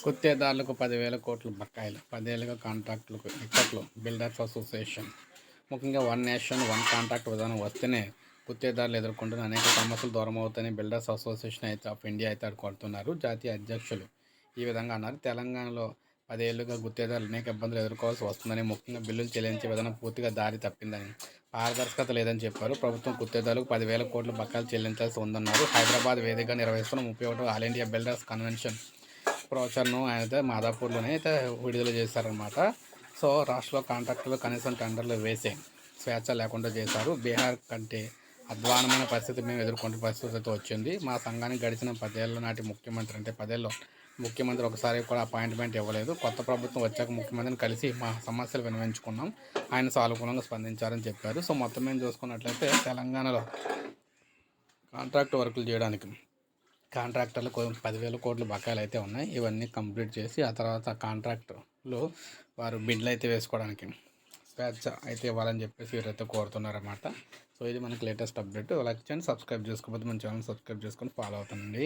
గుత్తేదారులకు 10,000 కోట్ల బకాయిలు, 10 ఏళ్లుగా కాంట్రాక్టులకు ఇక్కట్లు. బిల్డర్స్ అసోసియేషన్ ముఖ్యంగా వన్ నేషన్ వన్ కాంట్రాక్ట్ విధానం వస్తేనే గుత్తేదారులు ఎదుర్కొంటున్న అనేక సమస్యలు దూరమవుతాయని బిల్డర్స్ అసోసియేషన్ ఆఫ్ ఇండియా అయితే కోరుతున్నారు. జాతీయ అధ్యక్షులు ఈ విధంగా అన్నారు. తెలంగాణలో 10 ఏళ్లుగా గుత్తేదారులు అనేక ఇబ్బందులు ఎదుర్కోవాల్సి వస్తుందని, ముఖ్యంగా బిల్లులు చెల్లించే విధానం పూర్తిగా దారి తప్పిందని, పారదర్శకత లేదని చెప్పారు. ప్రభుత్వం గుత్తేదారులకు 10,000 కోట్ల బకాయిలు చెల్లించాల్సి ఉందన్నారు. హైదరాబాద్ వేదికగా నిర్వహిస్తున్న 31వ ఆల్ ఇండియా బిల్డర్స్ కన్వెన్షన్ బ్రోచర్ను అయితే మాదాపూర్లోనే అయితే విడుదల చేశారనమాట. సో రాష్ట్రంలో కాంట్రాక్టులు కనీసం టెండర్లు వేసే స్వేచ్ఛ లేకుండా చేశారు. బీహార్ కంటే అధ్వానమైన పరిస్థితి మేము ఎదుర్కొంటున్న పరిస్థితి అయితే వచ్చింది. మా సంఘానికి గడిచిన 10 ఏళ్ల నాటి ముఖ్యమంత్రి అంటే 10 ఏళ్ళలో ముఖ్యమంత్రి ఒకసారి కూడా అపాయింట్మెంట్ ఇవ్వలేదు. కొత్త ప్రభుత్వం వచ్చాక ముఖ్యమంత్రిని కలిసి మా సమస్యలు విన్నవించుకున్నాం. ఆయన సానుకూలంగా స్పందించారని చెప్పారు. సో మొత్తం మేము చూసుకున్నట్లయితే తెలంగాణలో కాంట్రాక్ట్ వర్కులు చేయడానికి కాంట్రాక్టర్లకు 10,000 కోట్ల బకాయిలు అయితే ఉన్నాయి. ఇవన్నీ కంప్లీట్ చేసి ఆ తర్వాత కాంట్రాక్టులు వారు బిడ్లు అయితే వేసుకోవడానికి స్వేచ్ఛ అయితే ఇవ్వాలని చెప్పేసి వీరైతే కోరుతున్నారన్నమాట. సో ఇది మనకి లేటెస్ట్ అప్డేట్. లైక్ చేయండి, సబ్స్క్రైబ్ చేసుకోకపోతే మన ఛానల్ సబ్స్క్రైబ్ చేసుకొని ఫాలో అవుతానండి.